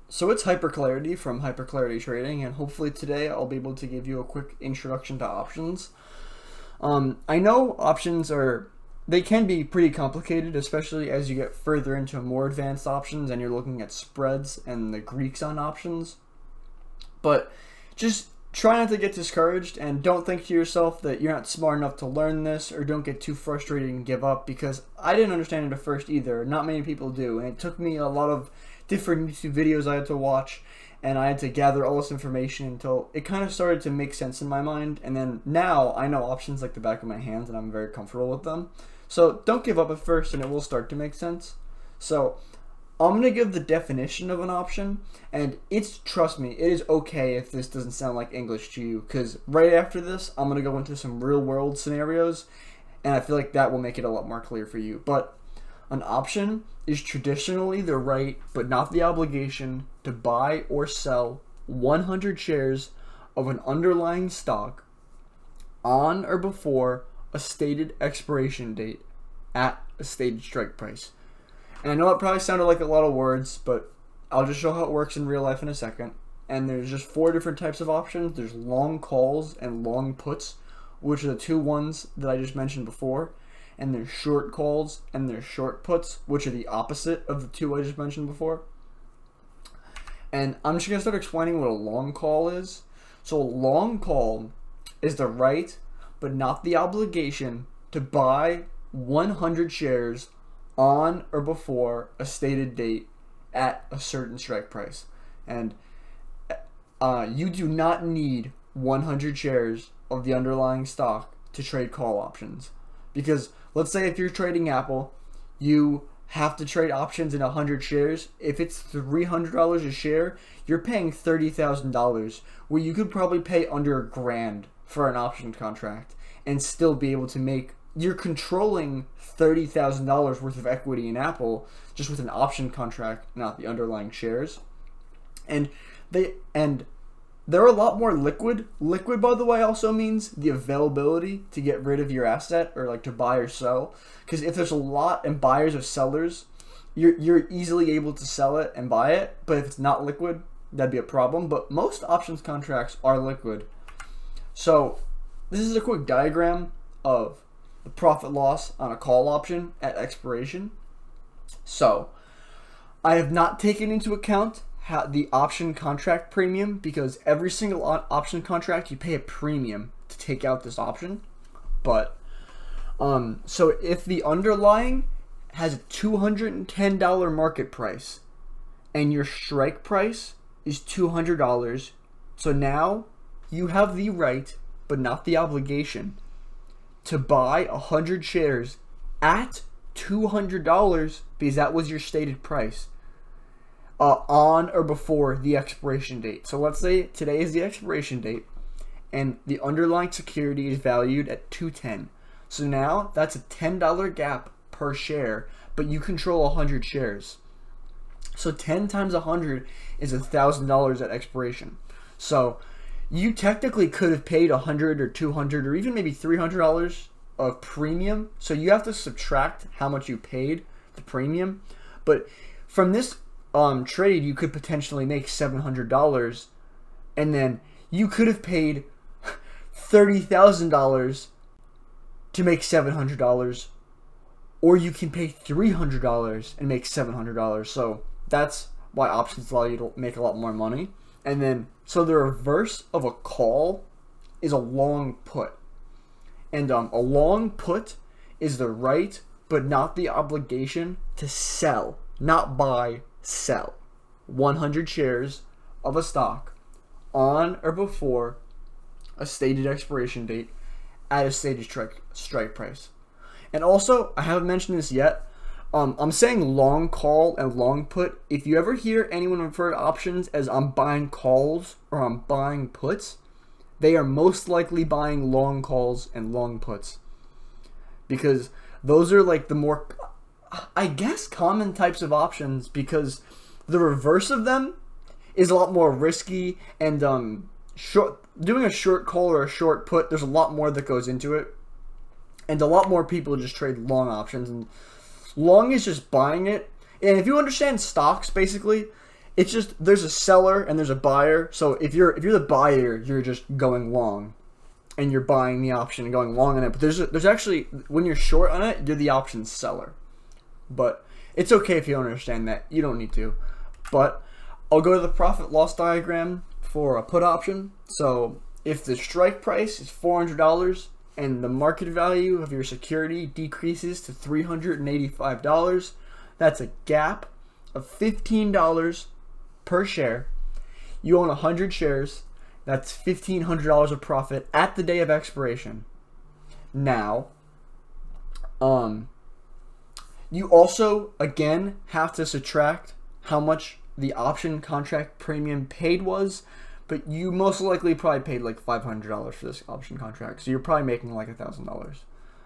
So it's Hyperclarity from Hyperclarity Trading, and hopefully today I'll be able to give you a quick introduction to options. I know options they can be pretty complicated, especially as you get further into more advanced options and you're looking at spreads and the Greeks on options. But just try not to get discouraged, and don't think to yourself that you're not smart enough to learn this, or don't get too frustrated and give up, because I didn't understand it at first either. Not many people do, and it took me a lot of different YouTube videos I had to watch, and I had to gather all this information until it kind of started to make sense in my mind. And then now I know options like the back of my hands, and I'm very comfortable with them. So don't give up at first, and it will start to make sense. So I'm going to give the definition of an option, and trust me, it is okay if this doesn't sound like English to you, because right after this, I'm going to go into some real world scenarios, and I feel like that will make it a lot more clear for you. But an option is traditionally the right, but not the obligation, to buy or sell 100 shares of an underlying stock on or before a stated expiration date at a stated strike price. And I know it probably sounded like a lot of words, but I'll just show how it works in real life in a second. And there's just 4 different types of options. There's long calls and long puts, which are the two ones that I just mentioned before. And there's short calls and there's short puts, which are the opposite of the two I just mentioned before. And I'm just going to start explaining what a long call is. So a long call is the right, but not the obligation, to buy 100 shares on or before a stated date at a certain strike price. And you do not need 100 shares of the underlying stock to trade call options. Because let's say if you're trading Apple, you have to trade options in 100 shares. If it's $300 a share, you're paying $30,000, where you could probably pay under $1,000 for an option contract and still be able to make. You're controlling $30,000 worth of equity in Apple just with an option contract, not the underlying shares. And they're a lot more liquid. Liquid, by the way, also means the availability to get rid of your asset, or like to buy or sell. Because if there's a lot and buyers or sellers, you're easily able to sell it and buy it. But if it's not liquid, that'd be a problem. But most options contracts are liquid. So this is a quick diagram of the profit loss on a call option at expiration. So I have not taken into account the option contract premium, because every single option contract you pay a premium to take out this option. But so if the underlying has a $210 market price and your strike price is $200, so now you have the right, but not the obligation, to buy 100 shares at $200, because that was your stated price, on or before the expiration date. So let's say today is the expiration date, and the underlying security is valued at $210. So now that's a $10 gap per share, but you control 100 shares. So 10 times 100 is $1,000 at expiration. So you technically could have paid $100 or $200 or even maybe $300 of premium. So you have to subtract how much you paid the premium. But from this trade, you could potentially make $700, and then you could have paid $30,000 to make $700, or you can pay $300 and make $700. So that's why options allow you to make a lot more money. And then, so the reverse of a call is a long put. And a long put is the right, but not the obligation, to sell, not buy, sell 100 shares of a stock on or before a stated expiration date at a stated strike price. And also, I haven't mentioned this yet, I'm saying long call and long put. If you ever hear anyone refer to options as I'm buying calls or I'm buying puts, they are most likely buying long calls and long puts, because those are like the more, I guess, common types of options, because the reverse of them is a lot more risky, and doing a short call or a short put, there's a lot more that goes into it, and a lot more people just trade long options, and long is just buying it. And if you understand stocks, basically, it's just there's a seller and there's a buyer. So if you're the buyer, you're just going long, and you're buying the option and going long on it. But there's actually, when you're short on it, you're the option seller. But it's okay if you don't understand that. You don't need to. But I'll go to the profit loss diagram for a put option. So if the strike price is $400 and the market value of your security decreases to $385, that's a gap of $15 per share. You own 100 shares. That's $1,500 of profit at the day of expiration. Now, you also, again, have to subtract how much the option contract premium paid was, but you most likely probably paid like $500 for this option contract, so you're probably making like $1,000,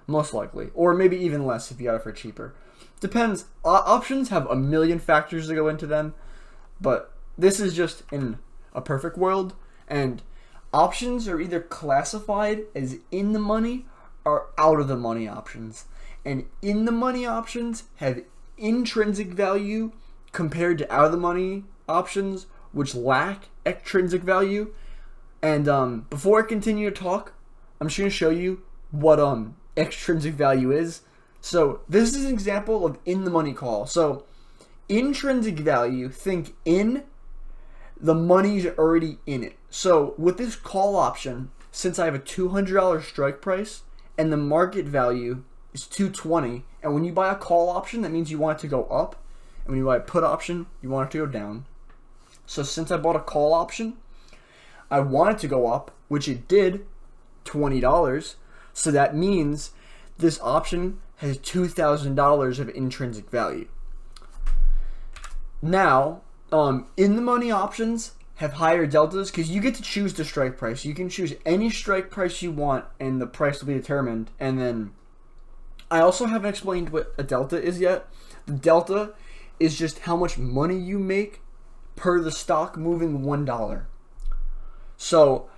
most likely, or maybe even less if you got it for cheaper. Depends. Options have a million factors that go into them, but this is just in a perfect world, and options are either classified as in the money or out of the money options. And in the money options have intrinsic value compared to out of the money options, which lack extrinsic value. And before I continue to talk, I'm just going to show you what extrinsic value is. So this is an example of in the money call. So intrinsic value, think in, the money's already in it. So with this call option, since I have a $200 strike price and the market value is $220, and when you buy a call option, that means you want it to go up, and when you buy a put option, you want it to go down. So since I bought a call option, I want it to go up, which it did, $20. So that means this option has $2,000 of intrinsic value. Now, in the money options have higher deltas because you get to choose the strike price. You can choose any strike price you want, and the price will be determined. And then I also haven't explained what a delta is yet. The delta is just how much money you make per the stock moving $1. So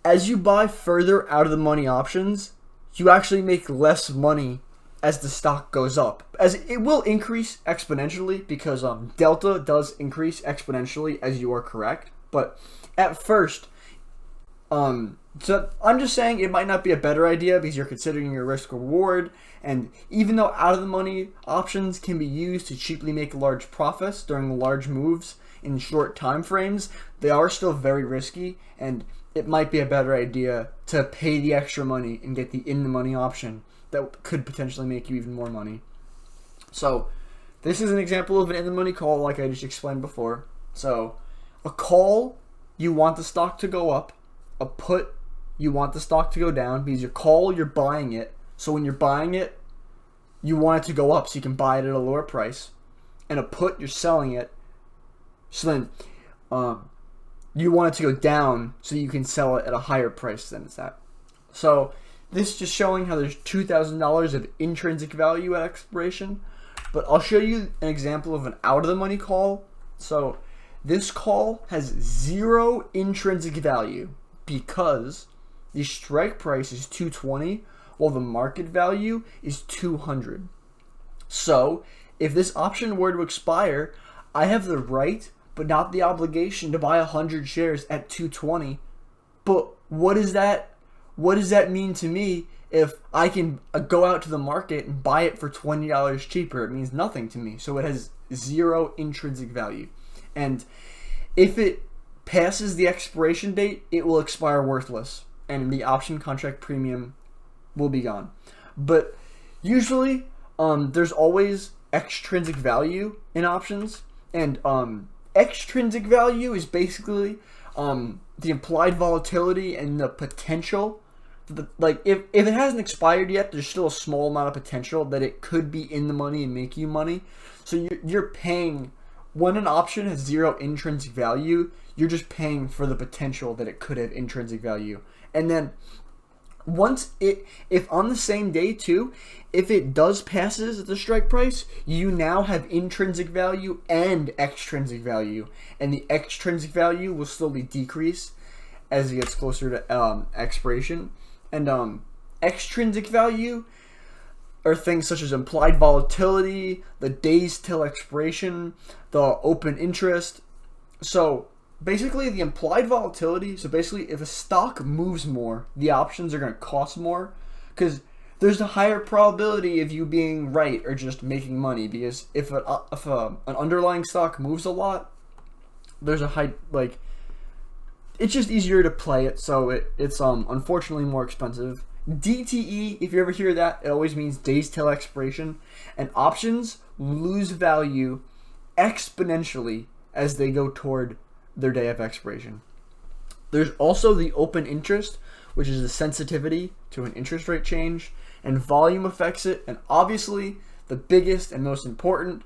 as you buy further out of the money options, you actually make less money as the stock goes up. As it will increase exponentially because delta does increase exponentially as you are correct. But at first, so I'm just saying it might not be a better idea because you're considering your risk reward, and even though out of the money options can be used to cheaply make large profits during large moves in short time frames, they are still very risky, and it might be a better idea to pay the extra money and get the in the money option that could potentially make you even more money. So this is an example of an in the money call like I just explained before. So a call, you want the stock to go up. A put, you want the stock to go down, because your call, you're buying it. So when you're buying it, you want it to go up so you can buy it at a lower price. And a put, you're selling it. So then you want it to go down so you can sell it at a higher price than it's at. So this is just showing how there's $2,000 of intrinsic value at expiration. But I'll show you an example of an out of the money call. So this call has zero intrinsic value because the strike price is $220 while the market value is $200. So if this option were to expire, I have the right but not the obligation to buy 100 shares at $220. But what does that mean to me if I can go out to the market and buy it for $20 cheaper? It means nothing to me. So it has zero intrinsic value. And if it passes the expiration date, it will expire worthless, and the option contract premium will be gone. But usually, there's always extrinsic value in options, and extrinsic value is basically the implied volatility and the potential. Like if it hasn't expired yet, there's still a small amount of potential that it could be in the money and make you money. So you're paying, when an option has zero intrinsic value, you're just paying for the potential that it could have intrinsic value. And then if on the same day too, if it does passes the strike price, you now have intrinsic value and extrinsic value, and the extrinsic value will slowly decrease as it gets closer to expiration. And extrinsic value, are things such as implied volatility, the days till expiration, the open interest. So basically the implied volatility, so basically if a stock moves more, the options are going to cost more because there's a higher probability of you being right or just making money, because if an underlying stock moves a lot, there's a high, like, it's just easier to play it, so it's unfortunately more expensive. DTE, if you ever hear that, it always means days till expiration, and options lose value exponentially as they go toward their day of expiration. There's also the open interest, which is the sensitivity to an interest rate change, and volume affects it, and obviously the biggest and most important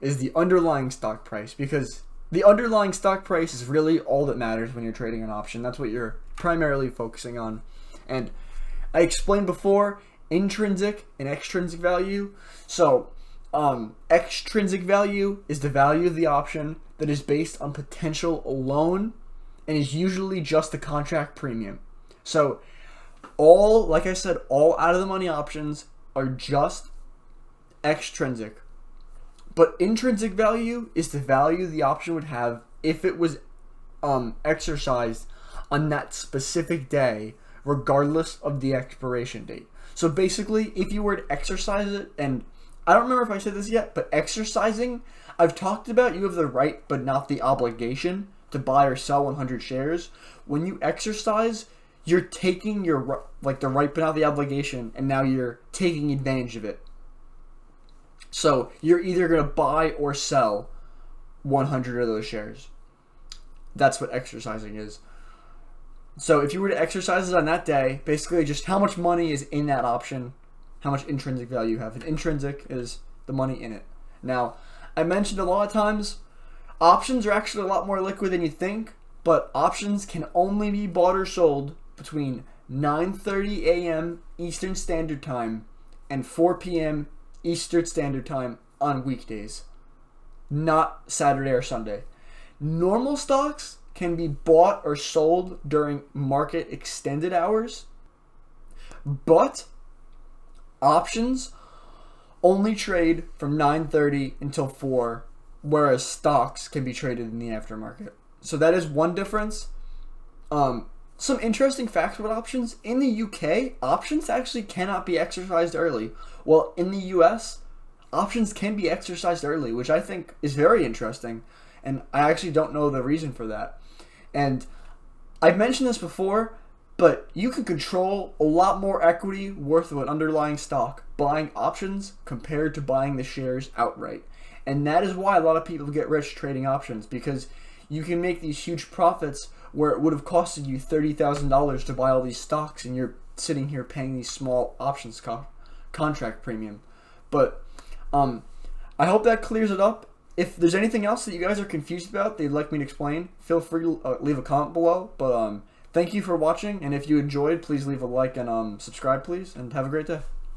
is the underlying stock price, because the underlying stock price is really all that matters when you're trading an option. That's what you're primarily focusing on. And I explained before intrinsic and extrinsic value. So extrinsic value is the value of the option that is based on potential alone and is usually just the contract premium. So like I said, all out of the money options are just extrinsic. But intrinsic value is the value the option would have if it was exercised on that specific day, regardless of the expiration date. So basically, if you were to exercise it, and I don't remember if I said this yet, but exercising, I've talked about you have the right but not the obligation to buy or sell 100 shares. When you exercise, you're taking the right but not the obligation, and now you're taking advantage of it. So you're either going to buy or sell 100 of those shares. That's what exercising is. So if you were to exercise it on that day, basically just how much money is in that option, how much intrinsic value you have. And intrinsic is the money in it. Now, I mentioned a lot of times, options are actually a lot more liquid than you think, but options can only be bought or sold between 9:30 a.m. Eastern Standard Time and 4 p.m. Eastern Standard Time on weekdays, not Saturday or Sunday. Normal stocks can be bought or sold during market extended hours, but options only trade from 9:30 until 4, whereas stocks can be traded in the aftermarket. So that is one difference. Some interesting facts about options. In the UK, options actually cannot be exercised early. Well, in the US, options can be exercised early, which I think is very interesting. And I actually don't know the reason for that. And I've mentioned this before, but you can control a lot more equity worth of an underlying stock buying options compared to buying the shares outright. And that is why a lot of people get rich trading options, because you can make these huge profits where it would have costed you $30,000 to buy all these stocks, and you're sitting here paying these small options contract premium. But I hope that clears it up. If there's anything else that you guys are confused about that you'd like me to explain, feel free to leave a comment below. But thank you for watching, and if you enjoyed, please leave a like and subscribe, please, and have a great day.